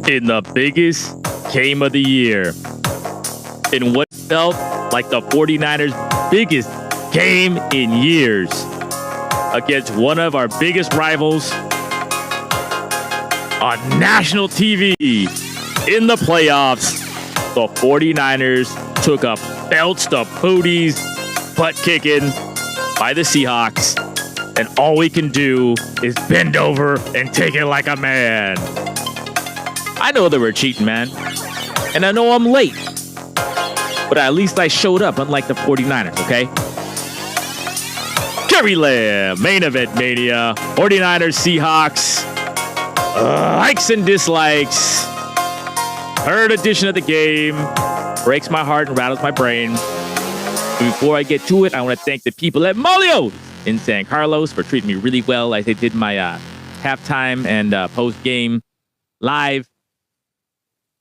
in the biggest game of the year. In what felt like the 49ers' biggest game in years. Against one of our biggest rivals on national TV in the playoffs, the 49ers took a belts to Pooties butt kicking by the Seahawks, and all we can do is bend over and take it like a man. I know they were cheating, man, and I know I'm late, but at least I showed up, unlike the 49ers, okay? Gary Lamm, main event Mania, 49ers, Seahawks, likes and dislikes, third edition of the game, breaks my heart and rattles my brain. Before I get to it, I want to thank the people at Mania in San Carlos for treating me really well as they did my halftime and post-game live.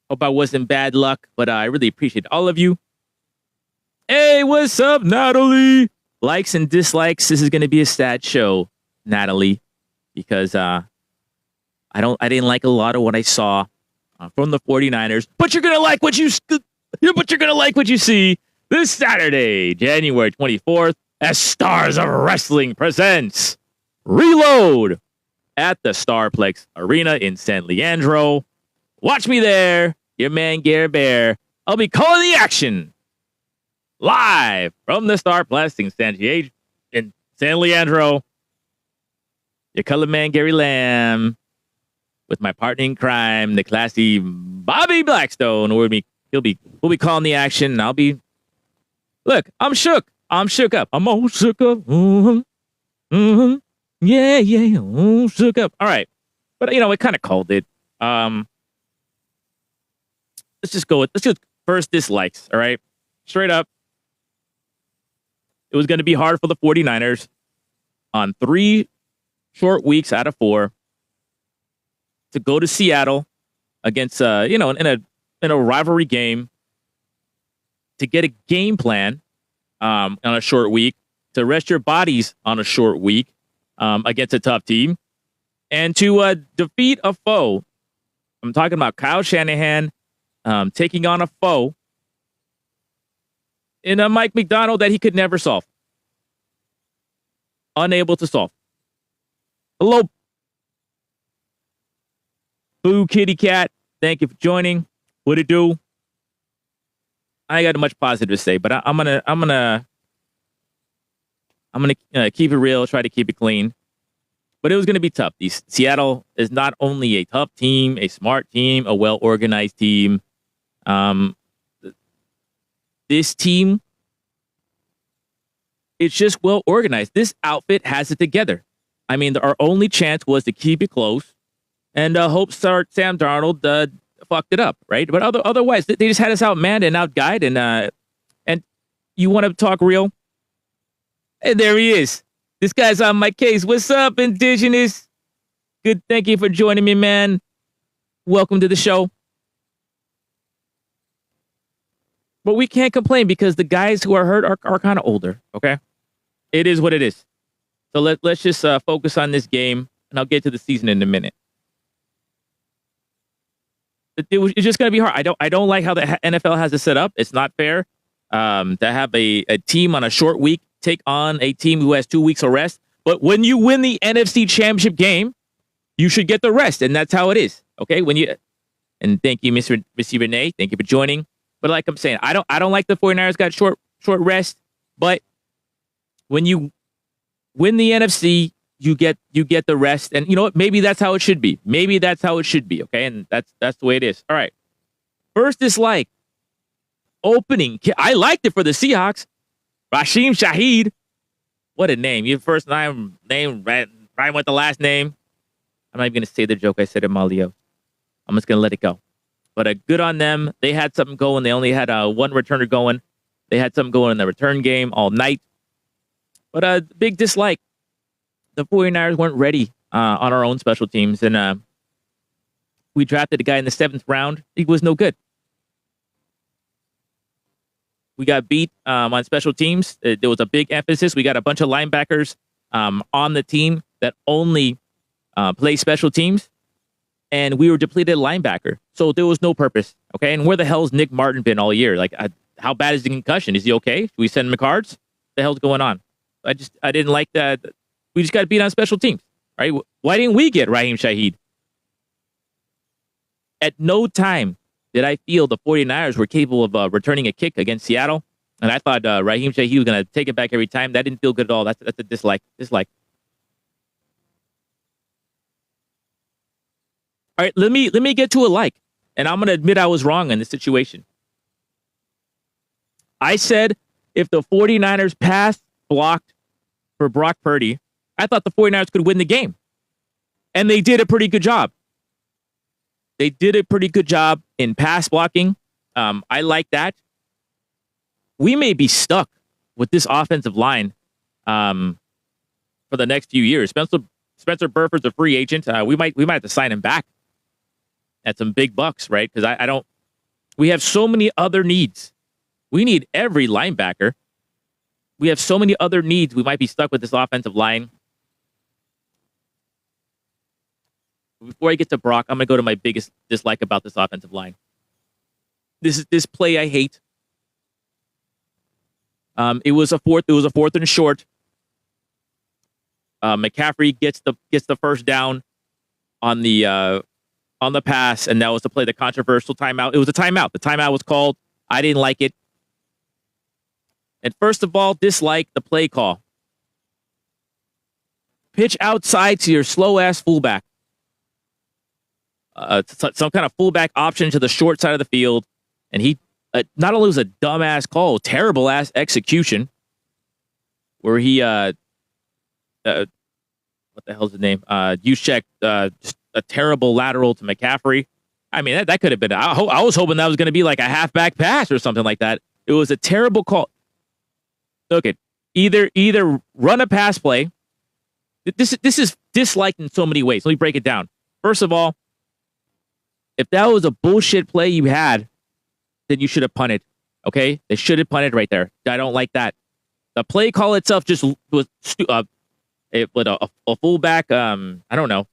Hope I wasn't bad luck, but I really appreciate all of you. Hey, what's up, Natalie? Likes and dislikes. This is going to be a sad show, Natalie, because I didn't like a lot of what I saw from the 49ers. But you're gonna like what you see this Saturday, January 24th, as Stars of Wrestling presents Reload at the Starplex Arena in San Leandro. Watch me there, your man Gary Bear. I'll be calling the action live from the Starplex in San Leandro. Your color man Gary Lamm with my partner in crime, the classy Bobby Blackstone. We'll be calling the action. And I'll be. Look, I'm shook. I'm shook up. I'm all shook up. Yeah. Shook up. All right, but we kind of called it. Let's just first dislikes. All right, straight up. It was going to be hard for the 49ers on 3 short weeks out of 4 to go to Seattle against, in a rivalry game, to get a game plan on a short week, to rest your bodies on a short week against a tough team, and to defeat a foe. I'm talking about Kyle Shanahan taking on a foe in a Mike McDonald that he could never solve. Unable to solve. Hello, Boo Kitty Cat. Thank you for joining. What it do? I ain't got much positive to say, but I'm gonna keep it real, try to keep it clean. But it was gonna be tough. Seattle is not only a tough team, a smart team, a well-organized team. This team, it's just well organized. This outfit has it together. I mean, our only chance was to keep it close and hope Sam Darnold fucked it up, right? But otherwise, they just had us outmanned and outguided. And you want to talk real? And there he is. This guy's on my case. What's up, Indigenous? Good. Thank you for joining me, man. Welcome to the show. But we can't complain because the guys who are hurt are kind of older, okay? It is what it is. So let's just focus on this game, and I'll get to the season in a minute. It's just going to be hard. I don't like how the NFL has it set up. It's not fair to have a team on a short week take on a team who has 2 weeks of rest. But when you win the NFC Championship game, you should get the rest, and that's how it is, okay? And thank you, Mr. Renee. Thank you for joining. But like I'm saying, I don't like the 49ers got short rest, but when you win the NFC, you get the rest. And you know what? Maybe that's how it should be. Maybe that's how it should be, okay? And that's the way it is. All right. First dislike. Opening. I liked it for the Seahawks. Rashim Shaheed. What a name. Your first name right with the last name. I'm not even going to say the joke I said in Malio. I'm just going to let it go. But good on them. They had something going. They only had one returner going. They had something going in the return game all night. But a big dislike. The 49ers weren't ready on our own special teams. And we drafted a guy in the 7th round. He was no good. We got beat on special teams. There was a big emphasis. We got a bunch of linebackers on the team that only play special teams. and we were depleted linebacker. So there was no purpose. Okay. And where the hell's Nick Martin been all year? Like, how bad is the concussion? Is he okay? Do we send him cards? What the hell's going on? I didn't like that. We just got to beat on special teams, right? Why didn't we get Raheem Shaheed? At no time did I feel the 49ers were capable of returning a kick against Seattle. And I thought Raheem Shaheed was going to take it back every time. That didn't feel good at all. That's a dislike. All right, let me get to a like. And I'm going to admit I was wrong in this situation. I said if the 49ers pass blocked for Brock Purdy, I thought the 49ers could win the game. And they did a pretty good job. They did a pretty good job in pass blocking. I like that. We may be stuck with this offensive line for the next few years. Spencer Burford's a free agent. We might have to sign him back at some big bucks, right? Because I don't. We have so many other needs. We need every linebacker. We have so many other needs. We might be stuck with this offensive line. Before I get to Brock, I'm going to go to my biggest dislike about this offensive line. This play I hate. It was a fourth and short. McCaffrey gets the first down on the pass, and that was to play the controversial timeout. It was a timeout. The timeout was called. I didn't like it. And first of all, dislike the play call. Pitch outside to your slow-ass fullback. Some kind of fullback option to the short side of the field. And he not only was a dumbass call, terrible-ass execution. Where he, what the hell's his name? Juszczyk, just a terrible lateral to McCaffrey. I mean, that could have been, I was hoping that was going to be like a halfback pass or something like that. It was a terrible call. Okay, either run a pass play. This is disliked in so many ways. Let me break it down. First of all, if that was a bullshit play you had, then you should have punted. Okay, they should have punted right there. I don't like that. The play call itself just was with a fullback. I don't know,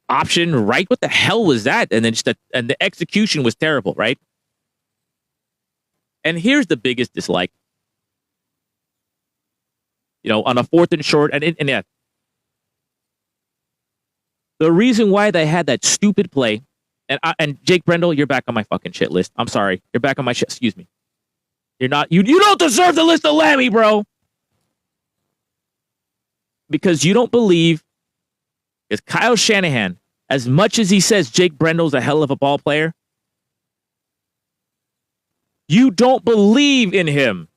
option. Right? What the hell was that? And then and the execution was terrible. Right? And here's the biggest dislike. On a fourth and short, and yeah. The reason why they had that stupid play, and Jake Brendel, you're back on my fucking shit list. I'm sorry. You're back on my shit. Excuse me. You're not, you don't deserve the list of Lammy, bro. Because you don't believe, because Kyle Shanahan, as much as he says Jake Brendel's a hell of a ball player, you don't believe in him.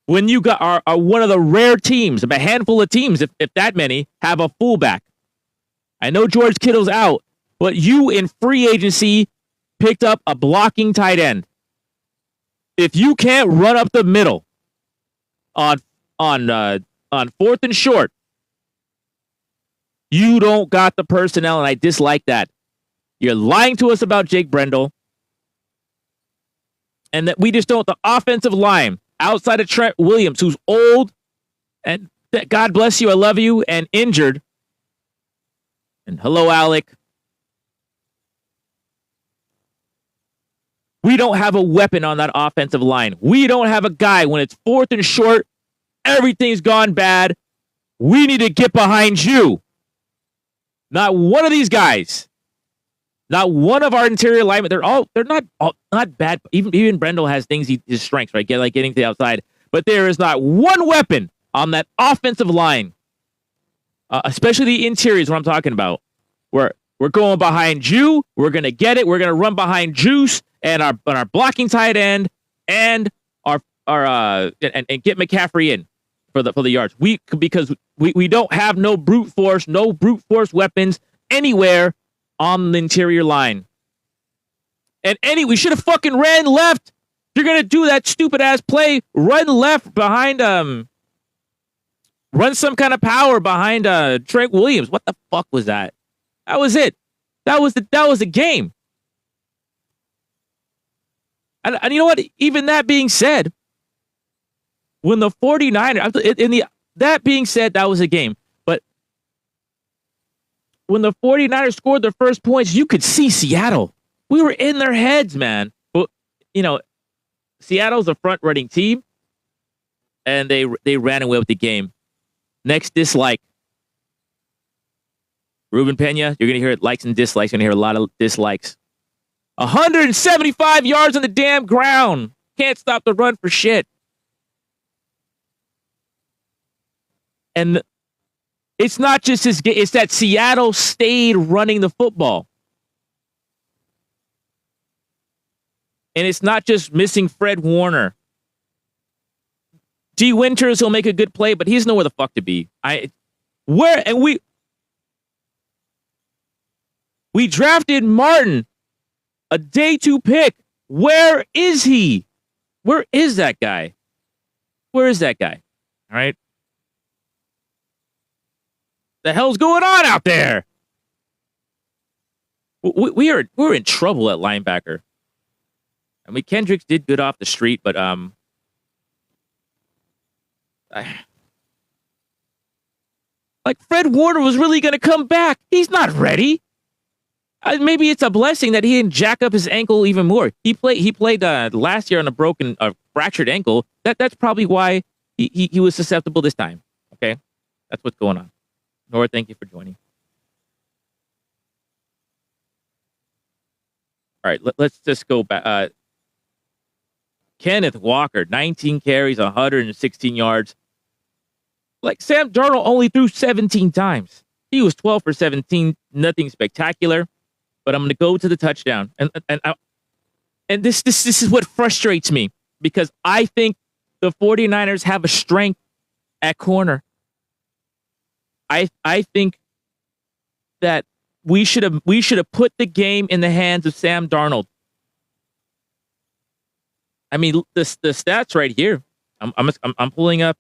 When you got are one of the rare teams, a handful of teams, if that many, have a fullback. I know George Kittle's out, but you in free agency picked up a blocking tight end. If you can't run up the middle on fourth and short, you don't got the personnel, and I dislike that. You're lying to us about Jake Brendel, and that we just don't. The offensive line outside of Trent Williams, who's old, and God bless you, I love you, and injured. And hello, Alec. We don't have a weapon on that offensive line. We don't have a guy when it's fourth and short. Everything's gone bad. We need to get behind you. Not one of these guys. Not one of our interior linemen. They're not bad. Even Brendel has things, his strengths, right? Like getting to the outside. But there is not one weapon on that offensive line, especially the interiors, what I'm talking about. We're going behind you. We're gonna get it. We're gonna run behind Juice and our blocking tight end and our and get McCaffrey in for the yards. Because we don't have no brute force weapons anywhere on the interior line. And we should have fucking ran left. If you're gonna do that stupid ass play, run left behind run some kind of power behind Trent Williams. What the fuck was that? That was it. That was the game. And you know what? Even that being said, when the 49ers, that being said, that was a game. But when the 49ers scored their first points, you could see Seattle. We were in their heads, man. But, Seattle's a front-running team, and they ran away with the game. Next dislike. Ruben Pena, you're going to hear likes and dislikes. You're going to hear a lot of dislikes. 175 yards on the damn ground. Can't stop the run for shit. And it's not just his game. It's that Seattle stayed running the football. And it's not just missing Fred Warner. G. Winters will make a good play, but he's nowhere the fuck to be. We drafted Martin, a day 2 pick. Where is he? Where is that guy? Where is that guy? All right. The hell's going on out there? We're in trouble at linebacker. I mean, Kendricks did good off the street, but like Fred Warner was really going to come back. He's not ready. Maybe it's a blessing that he didn't jack up his ankle even more. He played last year on a fractured ankle. That's probably why he was susceptible this time. Okay, that's what's going on. Nora, thank you for joining. All right, let's just go back. Kenneth Walker, 19 carries, 116 yards. Like Sam Darnold only threw 17 times. He was 12 for 17, nothing spectacular. But I'm going to go to the touchdown, and this is what frustrates me because I think the 49ers have a strength at corner. I think that we should have put the game in the hands of Sam Darnold. I mean, the stats right here. I'm pulling up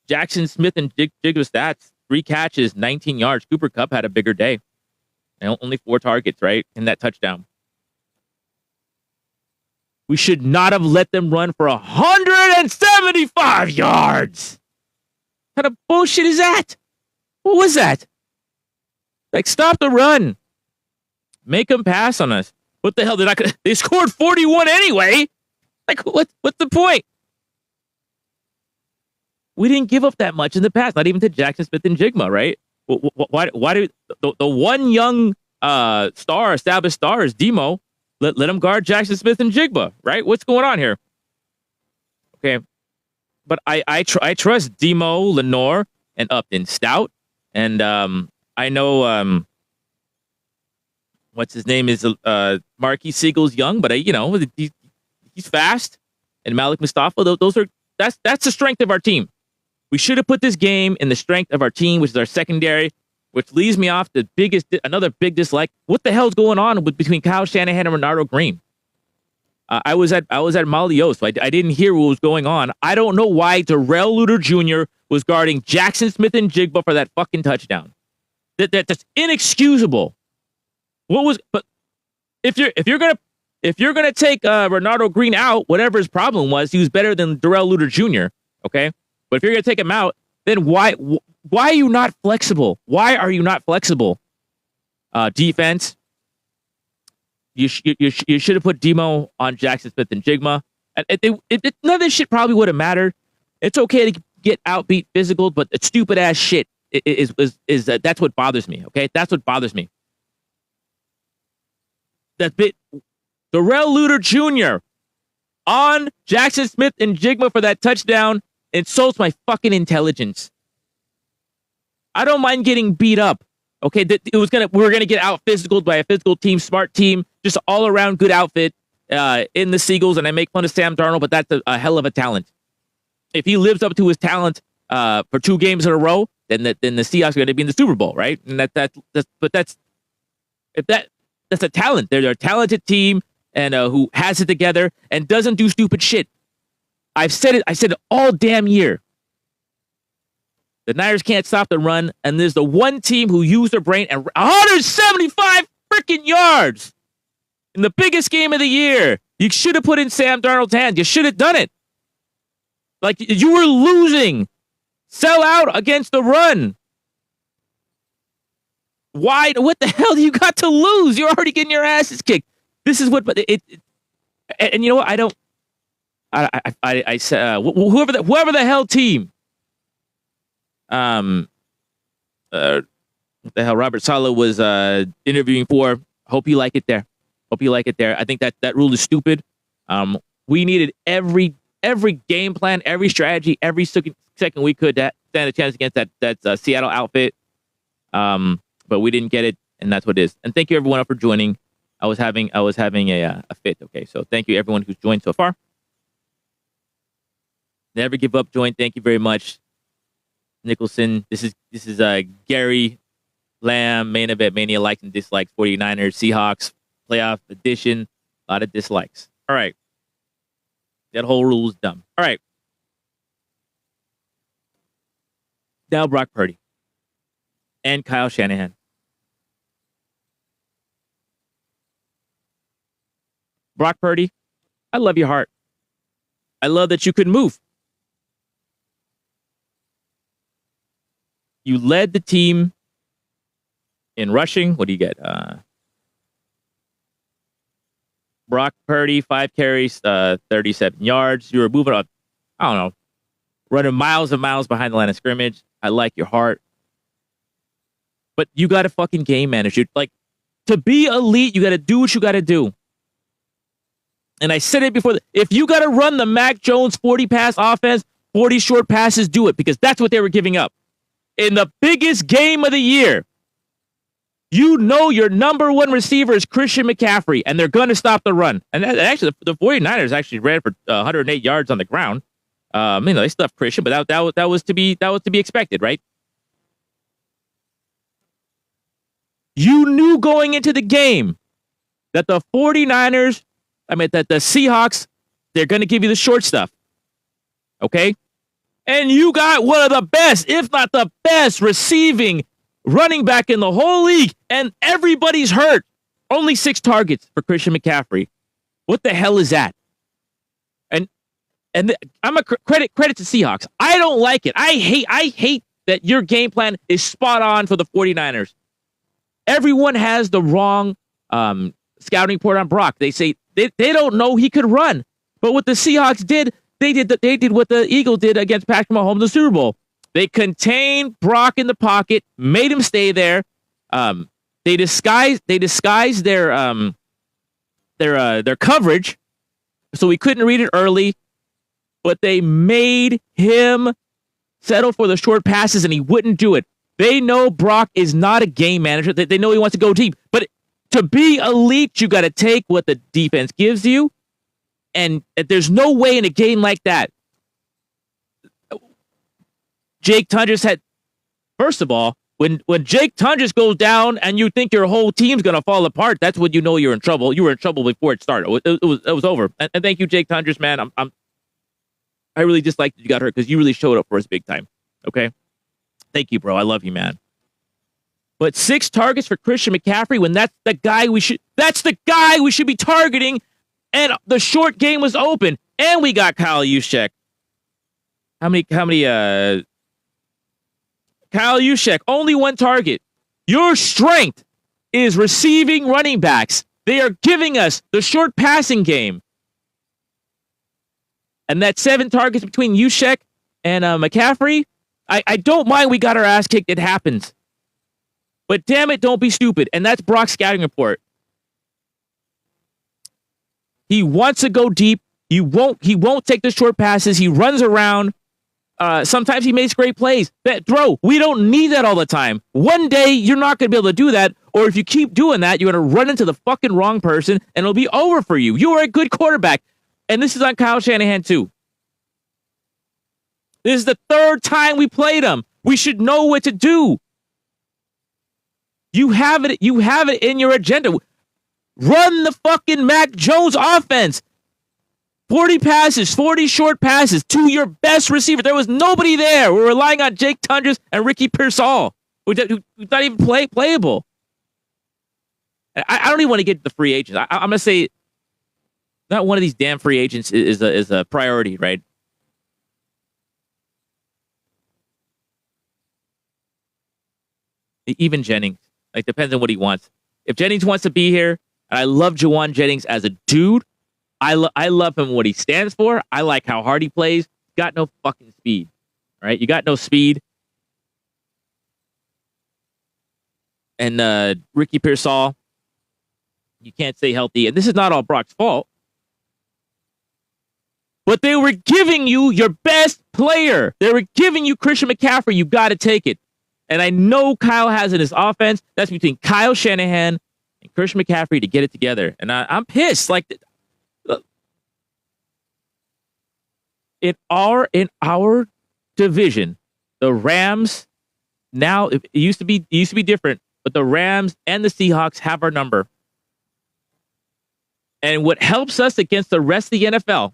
Jackson Smith and Jigba stats. 3 catches, 19 yards. Cooper Kupp had a bigger day. And only 4 targets, right, in that touchdown. We should not have let them run for 175 yards. What kind of bullshit is that? What was that? Like, stop the run. Make them pass on us. What the hell? They scored 41 anyway. Like, what's the point? We didn't give up that much in the past, not even to Jackson Smith and Jigma, right? Why do the one young established star is Demo? Let him guard Jackson Smith and Jigba, right? What's going on here? Okay, but I trust Demo, Lenore, and Upton Stout, and I know what's his name is Marquis Siegel's young, but he's fast, and Malik Mustafa. That's the strength of our team. We should have put this game in the strength of our team, which is our secondary, which leads me off the another big dislike. What the hell's going on between Kyle Shanahan and Renardo Green? I was at Malio, so I didn't hear what was going on. I don't know why Darrell Luter Jr. was guarding Jackson Smith and Jigba for that fucking touchdown. That's inexcusable. But if you're gonna take Renardo Green out, whatever his problem was, he was better than Darrell Luter Jr. Okay. But if you're going to take him out, then why are you not flexible? Why are you not flexible? Defense, you should have put Demo on Jackson Smith and Jigma. None of this shit probably would have mattered. It's okay to get outbeat physical, but the stupid ass shit is that's what bothers me. Okay, that's what bothers me. That bit, Darrell Luter Jr. on Jackson Smith and Jigma for that touchdown. Insults my fucking intelligence. I don't mind getting beat up. Okay, we were gonna get out physical by a physical team, smart team, just all around good outfit in the Seagulls, and I make fun of Sam Darnold, but that's a hell of a talent. If he lives up to his talent for 2 games in a row, then the Seahawks are going to be in the Super Bowl, right? And that's a talent. They're a talented team and who has it together and doesn't do stupid shit. I said it all damn year. The Niners can't stop the run, and there's the one team who used their brain and 175 freaking yards in the biggest game of the year. You should have put in Sam Darnold's hand. You should have done it. Like, you were losing. Sell out against the run. Why? What the hell do you got to lose? You're already getting your asses kicked. This is what and you know what? I don't. I said whoever the hell team what the hell Robert Saleh was interviewing for. Hope you like it there. Hope you like it there. I think that rule is stupid. We needed every game plan, every strategy, every second we could to stand a chance against that Seattle outfit. But we didn't get it, and that's what it is. And thank you everyone for joining. I was having a fit. Okay, so thank you everyone who's joined so far. Never give up. Join. Thank you very much, Nicholson. This is Gary Lamm, main event Mania likes and dislikes 49ers Seahawks playoff edition. A lot of dislikes. All right, that whole rule is dumb. All right, now Brock Purdy and Kyle Shanahan. Brock Purdy, I love your heart. I love that you could move. You led the team in rushing. What do you get? Brock Purdy, 5 carries, 37 yards. You were moving on, I don't know, running miles and miles behind the line of scrimmage. I like your heart. But you got to fucking game manage. Like, to be elite, you got to do what you got to do. And I said it before. If you got to run the Mac Jones 40 pass offense, 40 short passes, do it, because that's what they were giving up. In the biggest game of the year, you know your number one receiver is Christian McCaffrey, and they're going to stop the run. And actually, the 49ers actually ran for 108 yards on the ground. They stuffed Christian, but that was to be expected, right? You knew going into the game that the 49ers, that the Seahawks, they're going to give you the short stuff. Okay? And you got one of the best, if not the best, receiving running back in the whole league, and everybody's hurt. Only 6 targets for Christian McCaffrey. What the hell is that? And I'm a credit to Seahawks. I don't like it. I hate that your game plan is spot on for the 49ers. Everyone has the wrong scouting report on Brock. They say they don't know he could run. But what the Seahawks did, they did what the Eagles did against Patrick Mahomes in the Super Bowl. They contained Brock in the pocket, made him stay there. They disguised their coverage, so we couldn't read it early. But they made him settle for the short passes, and he wouldn't do it. They know Brock is not a game manager. They know he wants to go deep. But to be elite, you got to take what the defense gives you. And there's no way in a game like that. Jake Tundras had, first of all, when Jake Tundras goes down and you think your whole team's going to fall apart, that's when you know you're in trouble. You were in trouble before it started. It was over. And thank you, Jake Tundras, man. I really dislike that you got hurt because you really showed up for us big time. Okay? Thank you, bro. I love you, man. But 6 targets for Christian McCaffrey when that's the guy we should be targeting, and the short game was open, and we got Kyle Juszczyk. How many Kyle Juszczyk, only 1 target. Your strength is receiving running backs. They are giving us the short passing game. And that 7 targets between Juszczyk and McCaffrey, I don't mind we got our ass kicked. It happens. But damn it, don't be stupid. And that's Brock's scouting report. He wants to go deep. He won't take the short passes. He runs around. Sometimes he makes great plays. Bro, we don't need that all the time. One day, you're not going to be able to do that. Or if you keep doing that, you're going to run into the fucking wrong person, and it'll be over for you. You are a good quarterback. And this is on Kyle Shanahan, too. This is the 3rd time we played him. We should know what to do. You have it in your agenda. Run the fucking Mac Jones offense. 40 passes, 40 short passes to your best receiver. There was nobody there. We're relying on Jake Tundras and Ricky Pearsall, who's not even playable. I don't even want to get to the free agents. I'm going to say not one of these damn free agents is a priority, right? Even Jennings. Like, depends on what he wants. If Jennings wants to be here, and I love Jawan Jennings as a dude, I love him, what he stands for. I like how hard he plays. Got no fucking speed. All right? You got no speed. And Ricky Pearsall, you can't stay healthy. And this is not all Brock's fault. But they were giving you your best player. They were giving you Christian McCaffrey. You got to take it. And I know Kyle has in his offense. That's between Kyle Shanahan and Christian McCaffrey to get it together. And I'm pissed. Like, in our division, the Rams, now it used to be different, but the Rams and the Seahawks have our number. And what helps us against the rest of the NFL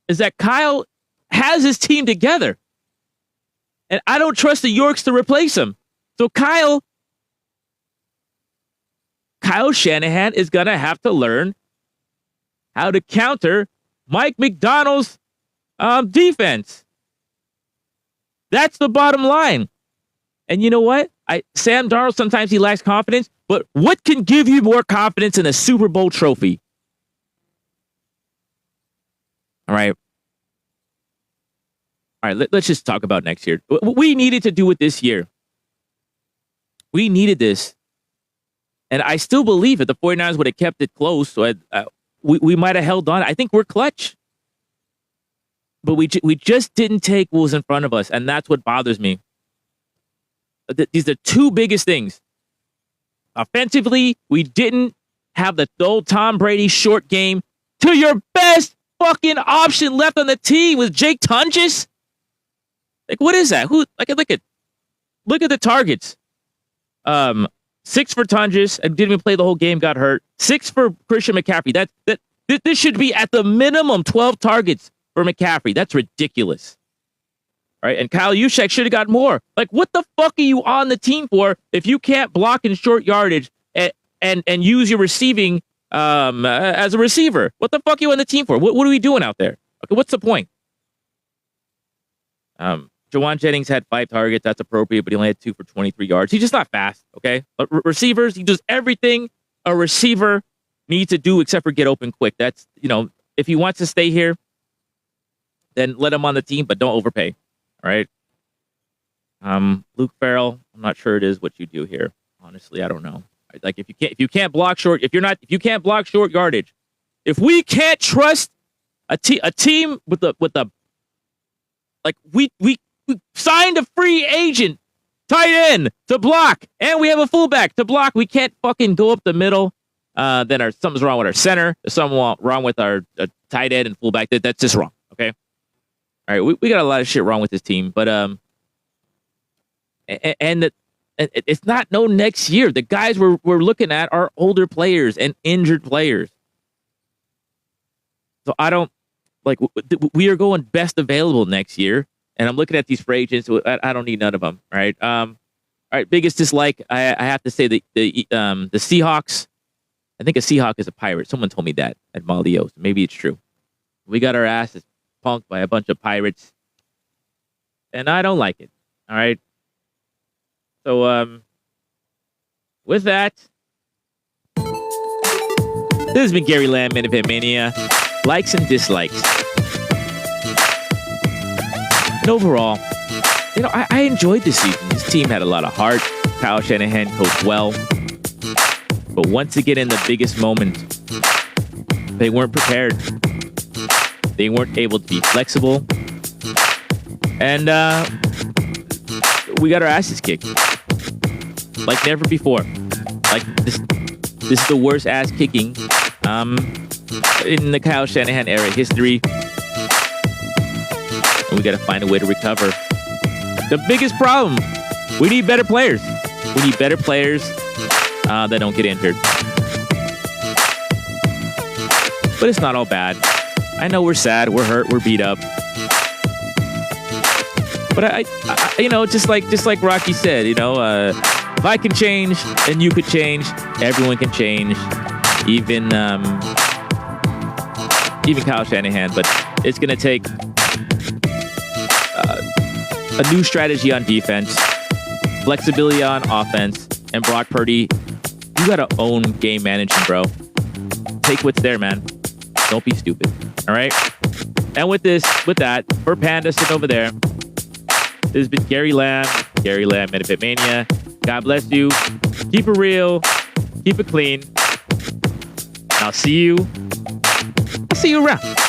is that Kyle has his team together. And I don't trust the Yorks to replace him. So Kyle Shanahan is going to have to learn how to counter Mike McDonald's defense. That's the bottom line. And you know what? Sam Darnold, sometimes he lacks confidence, but what can give you more confidence in a Super Bowl trophy? All right. Let's just talk about next year. We needed to do it this year. We needed this. And I still believe it. The 49ers would have kept it close. So we might have held on. I think we're clutch. But we just didn't take what was in front of us. And that's what bothers me. These are two biggest things. Offensively, we didn't have the old Tom Brady short game to your best fucking option left on the team with Jake Tunges. Like, what is that? Look at the targets. 6 for Tunges and didn't even play the whole game, got hurt. 6 for Christian McCaffrey. This should be at the minimum 12 targets for McCaffrey. That's ridiculous. All right, and Kyle Juszczyk should have got more. Like, what the fuck are you on the team for if you can't block in short yardage and use your receiving as a receiver? What the fuck are you on the team for? What are we doing out there? Okay, what's the point? Jawan Jennings had 5 targets. That's appropriate, but he only had 2 for 23 yards. He's just not fast, okay? But receivers, he does everything a receiver needs to do except for get open quick. That's, if he wants to stay here, then let him on the team, but don't overpay, all right? Luke Farrell, I'm not sure it is what you do here. Honestly, I don't know. Like, if you can't block short, if you can't block short yardage, if we can't trust a team with the like we signed a free agent tight end to block, and we have a fullback to block. We can't fucking go up the middle. Then something's wrong with our center. There's something wrong with our tight end and fullback. That's just wrong. Okay. All right. We got a lot of shit wrong with this team, but and it's not next year. The guys we're looking at are older players and injured players. So I don't we are going best available next year. And I'm looking at these free agents. I don't need none of them. All right. All right. Biggest dislike. I have to say the Seahawks. I think a Seahawk is a pirate. Someone told me that at Malio. So maybe it's true. We got our asses punked by a bunch of pirates, and I don't like it. All right. So with that, this has been Gary Lamm, Mania. Likes and dislikes. And overall, I enjoyed this season. This team had a lot of heart. Kyle Shanahan coached well. But once again, in the biggest moment, they weren't prepared. They weren't able to be flexible. And we got our asses kicked. Like never before. Like this is the worst ass kicking in the Kyle Shanahan era history. And we got to find a way to recover. The biggest problem, we need better players. We need better players that don't get injured. But it's not all bad. I know we're sad, we're hurt, we're beat up. But I just like Rocky said, if I can change, then you could change. Everyone can change, even Kyle Shanahan. But it's gonna take a new strategy on defense, flexibility on offense, and Brock Purdy, you gotta own game management, bro. Take what's there, man. Don't be stupid. All right. And with that, for Panda sitting over there, this has been Gary Lamm, Benefit Mania. God bless you. Keep it real. Keep it clean. I'll see you around.